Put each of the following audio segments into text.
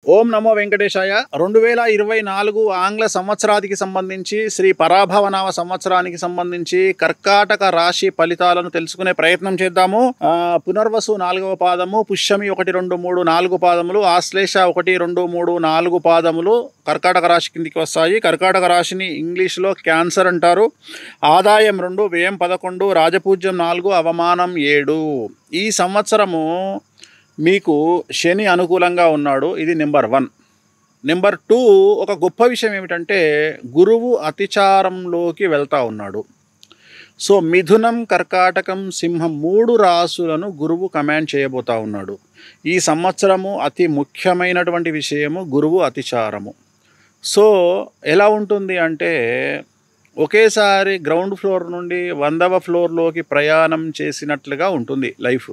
ఓం నమో వెంకటేశాయ. 2024 ఆంగ్ల సంవత్సరానికి సంబంధించి శ్రీ పరాభవనామ సంవత్సరానికి సంబంధించి కర్కాటక రాశి ఫలితాలను తెలుసుకునే ప్రయత్నం చేద్దాము. పునర్వసు 4వ పాదము, పుష్యమి 1, 2, 3, 4 పాదములు, ఆశ్లేష 1, 2, 3, 4 పాదములు కర్కాటక రాశి కిందికి వస్తాయి. కర్కాటక రాశిని ఇంగ్లీష్లో క్యాన్సర్ అంటారు. ఆదాయం 2, వ్యయం 11, రాజపూజ్యం 4, అవమానం 7. ఈ సంవత్సరము మీకు శని అనుకూలంగా ఉన్నాడు. ఇది నెంబర్ 1. నెంబర్ 2, ఒక గొప్ప విషయం ఏమిటంటే గురువు అతిచారంలోకి వెళ్తూ ఉన్నాడు. సో మిథునం, కర్కాటకం, సింహం 3 రాశులను గురువు కమాండ్ చేయబోతూ ఉన్నాడు. ఈ సంవత్సరము అతి ముఖ్యమైనటువంటి విషయము గురువు అతిచారము. సో ఎలా ఉంటుంది అంటే ఒకేసారి గ్రౌండ్ ఫ్లోర్ నుండి 100వ ఫ్లోర్లోకి ప్రయాణం చేసినట్లుగా ఉంటుంది లైఫ్.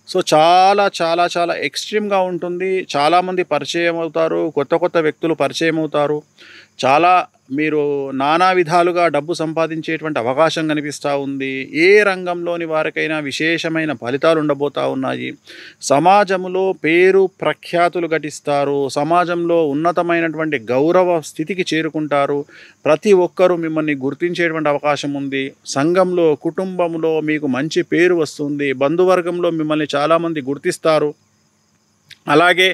సో చాలా చాలా చాలా ఎక్స్ట్రీమ్గా ఉంటుంది. చాలామంది పరిచయం అవుతారు, కొత్త కొత్త వ్యక్తులు పరిచయం అవుతారు. చాలా మీరు నానా విధాలుగా డబ్బు సంపాదించేటువంటి అవకాశం కనిపిస్తూ ఉంది. ఏ రంగంలోని వారికైనా విశేషమైన ఫలితాలు ఉండబోతూ ఉన్నాయి. సమాజంలో పేరు ప్రఖ్యాతులు ఘటిస్తారు. సమాజంలో ఉన్నతమైనటువంటి గౌరవ స్థితికి చేరుకుంటారు. ప్రతి ఒక్కరూ మిమ్మల్ని గుర్తించేటువంటి అవకాశం ఉంది. సంఘంలో, కుటుంబంలో మీకు మంచి పేరు వస్తుంది. బంధువర్గంలో మిమ్మల్ని చాలామంది గుర్తిస్తారు. అలాగే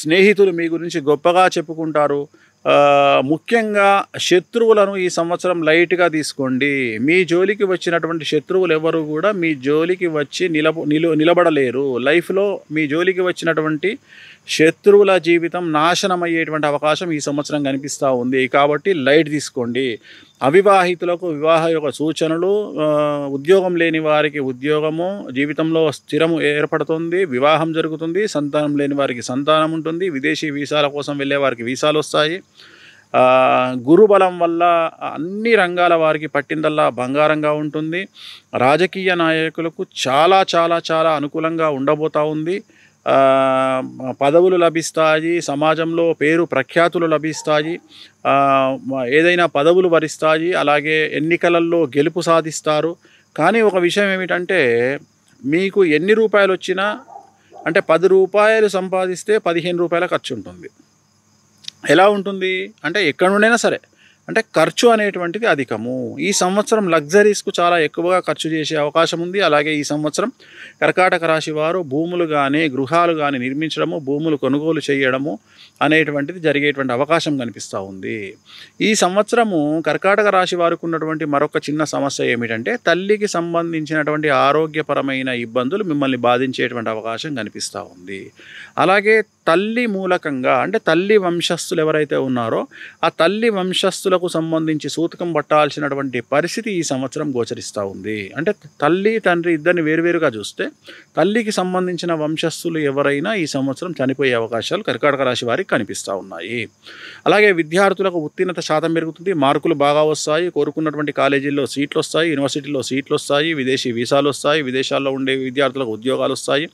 స్నేహితులు మీ గురించి గొప్పగా చెప్పుకుంటారు. ముఖ్యంగా శత్రువులను ఈ సంవత్సరం లైట్గా తీసుకోండి. మీ జోలికి వచ్చినటువంటి శత్రువులు ఎవరు కూడా మీ జోలికి వచ్చి నిలబడలేరు. లైఫ్లో మీ జోలికి వచ్చినటువంటి శత్రువుల జీవితం నాశనం అయ్యేటువంటి అవకాశం ఈ సంవత్సరం కనిపిస్తూ ఉంది. కాబట్టి లైట్ తీసుకోండి. అవివాహితులకు వివాహ యొక్క సూచనలు, ఉద్యోగం లేని వారికి ఉద్యోగము, జీవితంలో స్థిరము ఏర్పడుతుంది, వివాహం జరుగుతుంది. సంతానం లేని వారికి సంతానం ఉంటుంది. విదేశీ వీసాల కోసం వెళ్ళే వారికి వీసాలు వస్తాయి. గురుబలం వల్ల అన్ని రంగాల వారికి పట్టిందల్లా బంగారంగా ఉంటుంది. రాజకీయ నాయకులకు చాలా చాలా చాలా అనుకూలంగా ఉండబోతూ ఉంది. పదవులు లభిస్తాయి. సమాజంలో పేరు ప్రఖ్యాతులు లభిస్తాయి. ఏదైనా పదవులు వరిస్తాయి. అలాగే ఎన్నికలలో గెలుపు సాధిస్తారు. కానీ ఒక విషయం ఏమిటంటే మీకు ఎన్ని రూపాయలు వచ్చినా, అంటే 10 రూపాయలు సంపాదిస్తే 15 రూపాయల ఖర్చు ఉంటుంది. ఎలా ఉంటుంది అంటే ఎక్కడి నుండైనా సరే, అంటే ఖర్చు అనేటువంటిది అధికము. ఈ సంవత్సరం లగ్జరీస్కు చాలా ఎక్కువగా ఖర్చు చేసే అవకాశం ఉంది. అలాగే ఈ సంవత్సరం కర్కాటక రాశి వారు భూములు కానీ, గృహాలు కానీ నిర్మించడము, భూములు కొనుగోలు చేయడము అనేటువంటిది జరిగేటువంటి అవకాశం కనిపిస్తూ ఉంది. ఈ సంవత్సరము కర్కాటక రాశి వారికి ఉన్నటువంటి మరొక చిన్న సమస్య ఏమిటంటే తల్లికి సంబంధించినటువంటి ఆరోగ్యపరమైన ఇబ్బందులు మిమ్మల్ని బాధించేటువంటి అవకాశం కనిపిస్తూ ఉంది. అలాగే తల్లి మూలకంగా, అంటే తల్లి వంశస్థులు ఎవరైతే ఉన్నారో ఆ తల్లి వంశస్థులకు సంబంధించి సూతకం పట్టాల్సినటువంటి పరిస్థితి ఈ సంవత్సరం గోచరిస్తూ ఉంది. అంటే తల్లి తండ్రి ఇద్దరిని వేరువేరుగా చూస్తే తల్లికి సంబంధించిన వంశస్థులు ఎవరైనా ఈ సంవత్సరం చనిపోయే అవకాశాలు కర్కాటక రాశి వారికి కనిపిస్తూ ఉన్నాయి. అలాగే విద్యార్థులకు ఉత్తీర్ణత శాతం పెరుగుతుంది. మార్కులు బాగా వస్తాయి. కోరుకున్నటువంటి కాలేజీల్లో సీట్లు వస్తాయి. యూనివర్సిటీలో సీట్లు వస్తాయి. విదేశీ వీసాలు వస్తాయి. విదేశాల్లో ఉండే విద్యార్థులకు ఉద్యోగాలు వస్తాయి.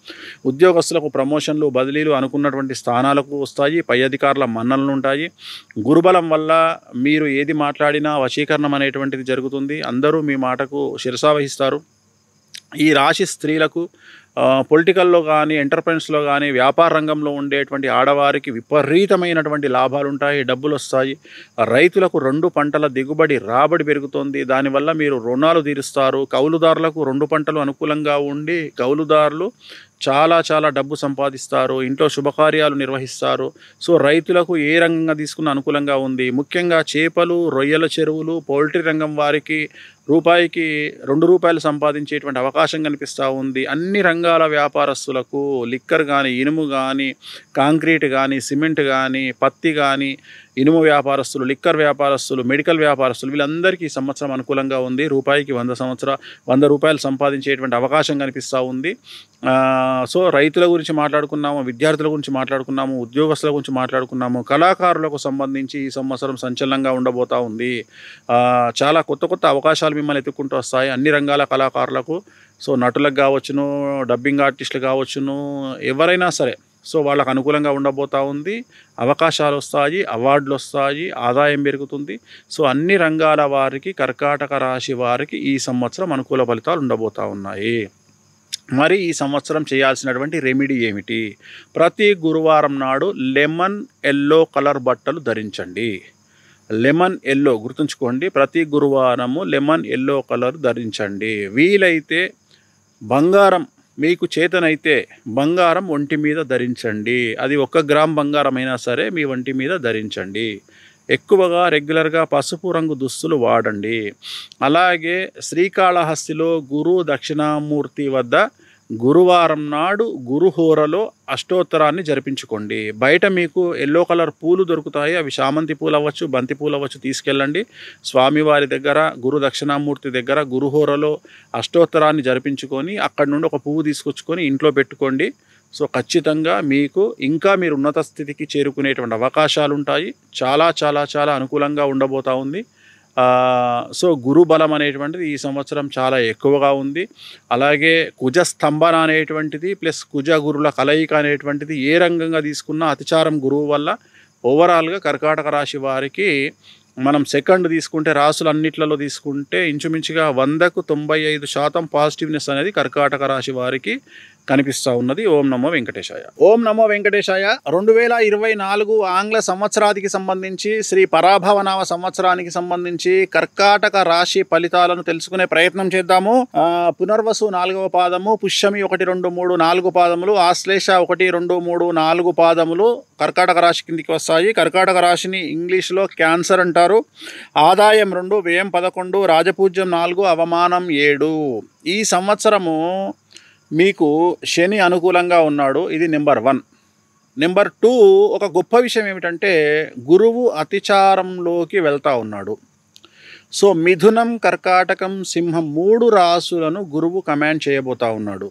ఉద్యోగస్తులకు ప్రమోషన్లు, బదిలీలు, అనుకున్నటువంటి స్థానాలకు వస్తాయి. పై అధికారుల మన్ననలు ఉంటాయి. గురుబలం వల్ల మీరు ఏది మాట్లాడినా వశీకరణం అనేటువంటిది జరుగుతుంది. అందరూ మీ మాటకు శిరసావహిస్తారు. ఈ రాశి స్త్రీలకు పొలిటికల్లో కానీ, ఎంటర్ప్రైన్స్లో కానీ, వ్యాపార రంగంలో ఉండేటువంటి ఆడవారికి విపరీతమైనటువంటి లాభాలు ఉంటాయి. డబ్బులు వస్తాయి. రైతులకు 2 పంటల దిగుబడి, రాబడి పెరుగుతుంది. దానివల్ల మీరు రుణాలు తీరుస్తారు. కౌలుదారులకు 2 పంటలు అనుకూలంగా ఉండి కౌలుదారులు చాలా చాలా డబ్బు సంపాదిస్తారు. ఇంట్లో శుభకార్యాలు నిర్వహిస్తారు. సో రైతులకు ఏ రంగంగా తీసుకున్న అనుకూలంగా ఉంది. ముఖ్యంగా చేపలు, రొయ్యల చెరువులు, పౌల్ట్రీ రంగం వారికి రూపాయికి 2 రూపాయలు సంపాదించేటువంటి అవకాశం కనిపిస్తూ ఉంది. అన్ని రంగాల వ్యాపారస్తులకు లిక్కర్ కానీ, ఇనుము కానీ, కాంక్రీట్ కానీ, సిమెంట్ కానీ, పత్తి కానీ, ఇనుము వ్యాపారస్తులు, లిక్కర్ వ్యాపారస్తులు, మెడికల్ వ్యాపారస్తులు వీళ్ళందరికీ ఈ సంవత్సరం అనుకూలంగా ఉంది. రూపాయికి 100 రూపాయలు సంపాదించేటువంటి అవకాశం కనిపిస్తూ ఉంది. సో రైతుల గురించి మాట్లాడుకున్నాము, విద్యార్థుల గురించి మాట్లాడుకున్నాము, ఉద్యోగస్తుల గురించి మాట్లాడుకున్నాము. కళాకారులకు సంబంధించి ఈ సంవత్సరం సంచలనంగా ఉండబోతూ ఉంది. చాలా కొత్త కొత్త అవకాశాలు మిమ్మల్ని ఎత్తుక్కుంటూ వస్తాయి అన్ని రంగాల కళాకారులకు. సో నటులకు కావచ్చును, డబ్బింగ్ ఆర్టిస్టులు కావచ్చును, ఎవరైనా సరే సో వాళ్ళకు అనుకూలంగా ఉండబోతూ ఉంది. అవకాశాలు వస్తాయి, అవార్డులు వస్తాయి, ఆదాయం పెరుగుతుంది. సో అన్ని రంగాల వారికి, కర్కాటక రాశి వారికి ఈ సంవత్సరం అనుకూల ఫలితాలు ఉండబోతూ ఉన్నాయి. మరి ఈ సంవత్సరం చేయాల్సినటువంటి రెమెడీ ఏమిటి? ప్రతి గురువారం నాడు లెమన్ ఎల్లో కలర్ బట్టలు ధరించండి. లెమన్ ఎల్లో గుర్తుంచుకోండి, ప్రతి గురువారము లెమన్ ఎల్లో కలర్ ధరించండి. వీలైతే బంగారం, మీకు చేతనైతే బంగారం ఒంటి మీద ధరించండి. అది 1 గ్రామ్ బంగారం అయినా సరే మీ ఒంటి మీద ధరించండి. ఎక్కువగా రెగ్యులర్గా పసుపు రంగు దుస్తులు వాడండి. అలాగే శ్రీకాళహస్తిలో గురు దక్షిణామూర్తి వద్ద గురువారం నాడు గురుహోరలో అష్టోత్తరాన్ని జరిపించుకోండి. బయట మీకు ఎల్లో కలర్ పూలు దొరుకుతాయి, అవి చామంతి పూలు అవ్వచ్చు, బంతి పూలు అవ్వచ్చు, తీసుకెళ్ళండి. స్వామివారి దగ్గర గురు దక్షిణామూర్తి దగ్గర గురుహోరలో అష్టోత్తరాన్ని జరిపించుకొని అక్కడి నుండి ఒక పువ్వు తీసుకొచ్చుకొని ఇంట్లో పెట్టుకోండి. సో ఖచ్చితంగా మీకు ఇంకా మీరు ఉన్నత స్థితికి చేరుకునేటువంటి అవకాశాలు ఉంటాయి. చాలా చాలా చాలా అనుకూలంగా ఉండబోతా ఉంది. సో గురు బలం అనేటువంటిది ఈ సంవత్సరం చాలా ఎక్కువగా ఉంది. అలాగే కుజ స్తంభన అనేటువంటిది ప్లస్ కుజ గురుల కలయిక అనేటువంటిది ఏ రంగంగా తీసుకున్నా అతిచారం గురువు వల్ల ఓవరాల్గా కర్కాటక రాశి వారికి మనం సెకండ్ తీసుకుంటే రాసులన్నిట్లలో తీసుకుంటే ఇంచుమించుగా 100కు 95% పాజిటివ్నెస్ అనేది కర్కాటక రాశి వారికి కనిపిస్తూ ఉన్నది. ఓం నమో వెంకటేశాయ. ఓం నమో వెంకటేశాయ. 2024 ఆంగ్ల సంవత్సరానికి సంబంధించి శ్రీ పరాభవనామ సంవత్సరానికి సంబంధించి కర్కాటక రాశి ఫలితాలను తెలుసుకునే ప్రయత్నం చేద్దాము. పునర్వసు 4వ పాదము, పుష్యమి 1, 2, 3, 4 పాదములు, ఆశ్లేష 1, 2, 3, 4 పాదములు కర్కాటక రాశి కిందికి వస్తాయి. కర్కాటక రాశిని ఇంగ్లీష్లో క్యాన్సర్ అంటారు. ఆదాయం 2, వ్యయం 11, రాజపూజ్యం 4, అవమానం 7. ఈ సంవత్సరము మీకు శని అనుకూలంగా ఉన్నాడు. ఇది నెంబర్ 1. నెంబర్ 2, ఒక గొప్ప విషయం ఏమిటంటే గురువు అతిచారంలోకి వెళ్తూ ఉన్నాడు. సో మిథునం, కర్కాటకం, సింహం 3 రాసులను గురువు కమాండ్ చేయబోతూ ఉన్నాడు.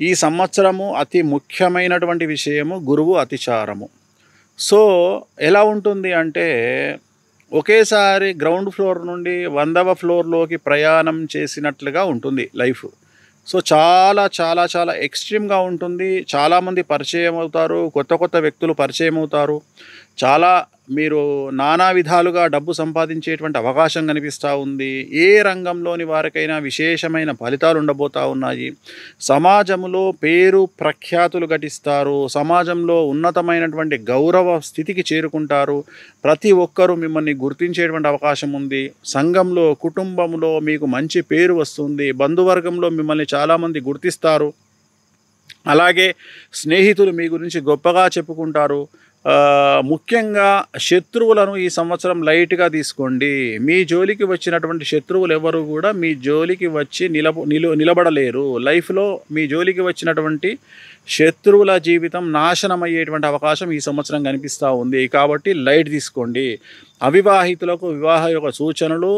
ఈ సంవత్సరము అతి ముఖ్యమైనటువంటి విషయము గురువు అతిచారము. సో ఎలా ఉంటుంది అంటే ఒకేసారి గ్రౌండ్ ఫ్లోర్ నుండి 100వ ఫ్లోర్లోకి ప్రయాణం చేసినట్లుగా ఉంటుంది లైఫ్. సో చాలా చాలా చాలా ఎక్స్ట్రీమ్గా ఉంటుంది. చాలామంది పరిచయం అవుతారు, కొత్త కొత్త వ్యక్తులు పరిచయం అవుతారు. చాలా మీరు నానా విధాలుగా డబ్బు సంపాదించేటువంటి అవకాశం కనిపిస్తూ ఉంది. ఏ రంగంలోని వారికైనా విశేషమైన ఫలితాలు ఉండబోతూ ఉన్నాయి. సమాజంలో పేరు ప్రఖ్యాతులు ఘటిస్తారు. సమాజంలో ఉన్నతమైనటువంటి గౌరవ స్థితికి చేరుకుంటారు. ప్రతి ఒక్కరూ మిమ్మల్ని గుర్తించేటువంటి అవకాశం ఉంది. సంఘంలో, కుటుంబంలో మీకు మంచి పేరు వస్తుంది. బంధువర్గంలో మిమ్మల్ని చాలామంది గుర్తిస్తారు. అలాగే స్నేహితులు మీ గురించి గొప్పగా చెప్పుకుంటారు. ముఖ్యంగా శత్రువులను ఈ సంవత్సరం లైట్గా తీసుకోండి. మీ జోలికి వచ్చినటువంటి శత్రువులు ఎవరు కూడా మీ జోలికి వచ్చి నిలబడలేరు. లైఫ్లో మీ జోలికి వచ్చినటువంటి శత్రువుల జీవితం నాశనం అయ్యేటువంటి అవకాశం ఈ సంవత్సరం కనిపిస్తూ ఉంది. కాబట్టి లైట్ తీసుకోండి. అవివాహితులకు వివాహ యొక్క సూచనలు,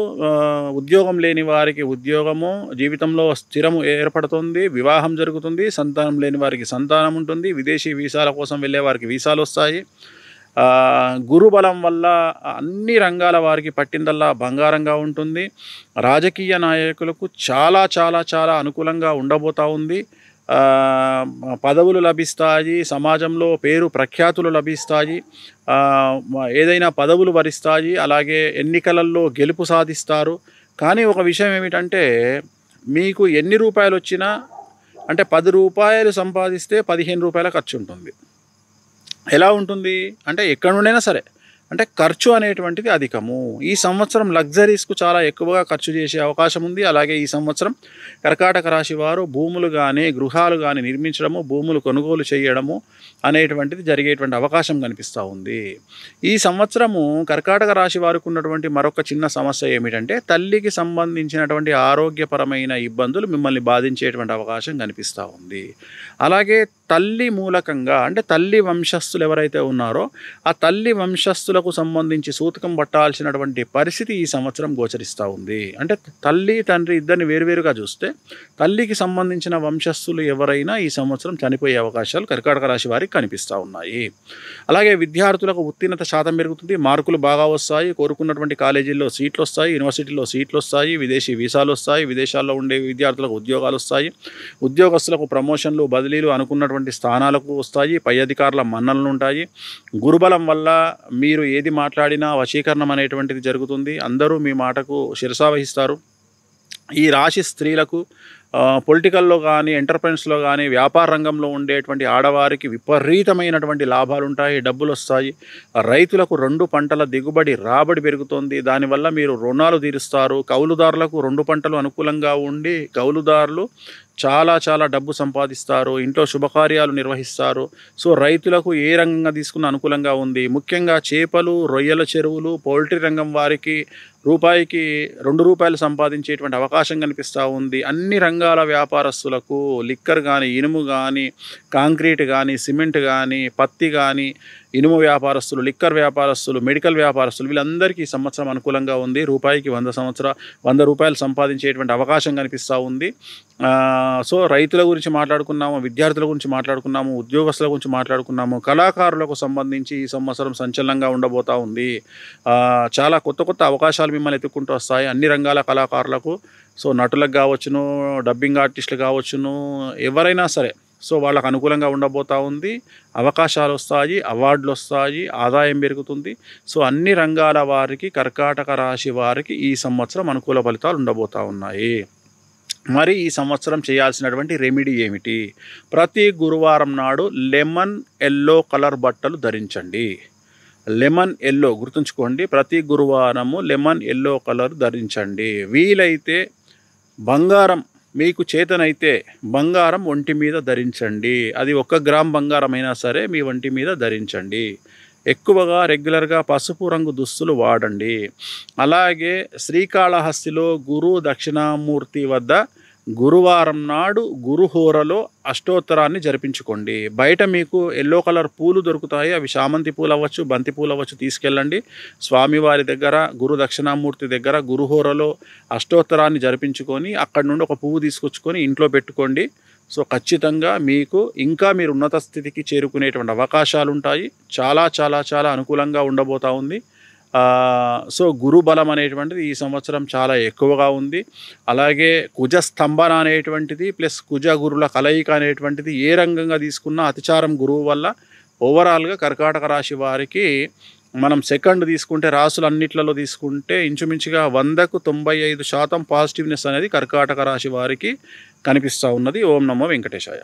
ఉద్యోగం లేని వారికి ఉద్యోగము, జీవితంలో స్థిరము ఏర్పడుతుంది, వివాహం జరుగుతుంది. సంతానం లేని వారికి సంతానం ఉంటుంది. విదేశీ వీసాల కోసం వెళ్ళే వారికి వీసాలు వస్తాయి. గురుబలం వల్ల అన్ని రంగాల వారికి పట్టిందల్లా బంగారంగా ఉంటుంది. రాజకీయ నాయకులకు చాలా చాలా చాలా అనుకూలంగా ఉండబోతూ ఉంది. పదవులు లభిస్తాయి. సమాజంలో పేరు ప్రఖ్యాతులు లభిస్తాయి. ఏదైనా పదవులు వరిస్తాయి. అలాగే ఎన్నికలలో గెలుపు సాధిస్తారు. కానీ ఒక విషయం ఏమిటంటే మీకు ఎన్ని రూపాయలు వచ్చినా అంటే 10 రూపాయలు సంపాదిస్తే 15 రూపాయల ఖర్చు ఉంటుంది. ఎలా ఉంటుంది అంటే ఎక్కడి నుండైనా సరే అంటే ఖర్చు అనేటువంటిది అధికము. ఈ సంవత్సరం లగ్జరీస్కు చాలా ఎక్కువగా ఖర్చు చేసే అవకాశం ఉంది. అలాగే ఈ సంవత్సరం కర్కాటక రాశి వారు భూములు కానీ గృహాలు కానీ నిర్మించడము, భూములు కొనుగోలు చేయడము అనేటువంటిది జరిగేటువంటి అవకాశం కనిపిస్తూ ఉంది. ఈ సంవత్సరము కర్కాటక రాశి వారికి ఉన్నటువంటి మరొక చిన్న సమస్య ఏమిటంటే తల్లికి సంబంధించినటువంటి ఆరోగ్యపరమైన ఇబ్బందులు మిమ్మల్ని బాధించేటువంటి అవకాశం కనిపిస్తూ ఉంది. అలాగే తల్లి మూలకంగా అంటే తల్లి వంశస్థులు ఎవరైతే ఉన్నారో ఆ తల్లి వంశస్థులకు సంబంధించి సూతకం పట్టాల్సినటువంటి పరిస్థితి ఈ సంవత్సరం గోచరిస్తూ ఉంది. అంటే తల్లి తండ్రి ఇద్దరిని వేరువేరుగా చూస్తే తల్లికి సంబంధించిన వంశస్థులు ఎవరైనా ఈ సంవత్సరం చనిపోయే అవకాశాలు కర్కాటక రాశి వారికి కనిపిస్తూ ఉన్నాయి. అలాగే విద్యార్థులకు ఉత్తీర్ణత శాతం పెరుగుతుంది. మార్కులు బాగా వస్తాయి. కోరుకున్నటువంటి కాలేజీల్లో సీట్లు వస్తాయి. యూనివర్సిటీలో సీట్లు వస్తాయి. విదేశీ వీసాలు వస్తాయి. విదేశాల్లో ఉండే విద్యార్థులకు ఉద్యోగాలు వస్తాయి. ఉద్యోగస్తులకు ప్రమోషన్లు, బదిలీలు, అనుకున్నటువంటి స్థానాలకు వస్తాయి. పై అధికారుల మన్ననలు ఉంటాయి. గురుబలం వల్ల మీరు ఏది మాట్లాడినా వశీకరణం అనేటువంటిది జరుగుతుంది. అందరూ మీ మాటకు శిరసావహిస్తారు. ఈ రాశి స్త్రీలకు పొలిటికల్లో కానీ ఎంటర్ప్రైన్స్లో కానీ వ్యాపార రంగంలో ఉండేటువంటి ఆడవారికి విపరీతమైనటువంటి లాభాలు ఉంటాయి, డబ్బులు వస్తాయి. రైతులకు 2 పంటల దిగుబడి రాబడి పెరుగుతుంది, దానివల్ల మీరు రుణాలు తీరుస్తారు. కౌలుదారులకు 2 పంటలు అనుకూలంగా ఉండి కౌలుదారులు చాలా డబ్బు సంపాదిస్తారు, ఇంట్లో శుభకార్యాలు నిర్వహిస్తారు. సో రైతులకు ఏ రంగంగా తీసుకున్న అనుకూలంగా ఉంది. ముఖ్యంగా చేపలు, రొయ్యల చెరువులు, పౌల్ట్రీ రంగం వారికి రూపాయికి 2 రూపాయలు సంపాదించేటువంటి అవకాశం కనిపిస్తూ ఉంది. అన్ని రంగాల వ్యాపారస్తులకు లిక్కర్ కానీ, ఇనుము కానీ, కాంక్రీట్ కానీ, సిమెంట్ కానీ, పత్తి కానీ, ఇనుము వ్యాపారస్తులు, లిక్కర్ వ్యాపారస్తులు, మెడికల్ వ్యాపారస్తులు వీళ్ళందరికీ ఈ సంవత్సరం అనుకూలంగా ఉంది. రూపాయికి 100 రూపాయలు సంపాదించేటువంటి అవకాశం కనిపిస్తూ ఉంది. సో రైతుల గురించి మాట్లాడుకున్నాము, విద్యార్థుల గురించి మాట్లాడుకున్నాము, ఉద్యోగస్తుల గురించి మాట్లాడుకున్నాము. కళాకారులకు సంబంధించి ఈ సంవత్సరం సంచలనంగా ఉండబోతూ ఉంది. చాలా కొత్త అవకాశాలు మిమ్మల్ని ఎత్తుక్కుంటూ వస్తాయి అన్ని రంగాల కళాకారులకు. సో నటులకు కావచ్చును, డబ్బింగ్ ఆర్టిస్టులు కావచ్చును, ఎవరైనా సరే సో వాళ్ళకు అనుకూలంగా ఉండబోతూ ఉంది. అవకాశాలు వస్తాయి, అవార్డులు వస్తాయి, ఆదాయం పెరుగుతుంది. సో అన్ని రంగాల వారికి, కర్కాటక రాశి వారికి ఈ సంవత్సరం అనుకూల ఫలితాలు ఉండబోతూ ఉన్నాయి. మరి ఈ సంవత్సరం చేయాల్సినటువంటి రెమెడీ ఏమిటి? ప్రతి గురువారం నాడు లెమన్ ఎల్లో కలర్ బట్టలు ధరించండి. లెమన్ ఎల్లో గుర్తుంచుకోండి, ప్రతి గురువారము లెమన్ ఎల్లో కలర్ ధరించండి. వీలైతే బంగారం, మీకు చేతనైతే బంగారం ఒంటి మీద ధరించండి. అది 1 గ్రామ్ బంగారం అయినా సరే మీ ఒంటి మీద ధరించండి. ఎక్కువగా రెగ్యులర్గా పసుపు రంగు దుస్తులు వాడండి. అలాగే శ్రీకాళహస్తిలో గురు దక్షిణామూర్తి వద్ద గురువారం నాడు గురుహోరలో అష్టోత్తరాన్ని జరిపించుకోండి. బయట మీకు ఎల్లో కలర్ పూలు దొరుకుతాయి, అవి చామంతి పూలు అవ్వచ్చు, బంతి పూలు అవ్వచ్చు, తీసుకెళ్ళండి. స్వామివారి దగ్గర, గురు దక్షిణామూర్తి దగ్గర గురుహోరలో అష్టోత్తరాన్ని జరిపించుకొని అక్కడి నుండి ఒక పువ్వు తీసుకొచ్చుకొని ఇంట్లో పెట్టుకోండి. సో ఖచ్చితంగా మీకు ఇంకా మీరు ఉన్నత స్థితికి చేరుకునేటువంటి అవకాశాలు ఉంటాయి. చాలా అనుకూలంగా ఉండబోతూ ఉంది. సో గురు బలం అనేటువంటిది ఈ సంవత్సరం చాలా ఎక్కువగా ఉంది. అలాగే కుజ స్తంభన అనేటువంటిది ప్లస్ కుజ గురుల కలయిక అనేటువంటిది ఏ రంగంగా తీసుకున్నా అతిచారం గురువు వల్ల ఓవరాల్గా కర్కాటక రాశి వారికి మనం సెకండ్ తీసుకుంటే, రాసులన్నిట్లలో తీసుకుంటే ఇంచుమించుగా 100కు 95% పాజిటివ్నెస్ అనేది కర్కాటక రాశి వారికి కనిపిస్తూ ఉన్నది. ఓం నమో వెంకటేశాయ.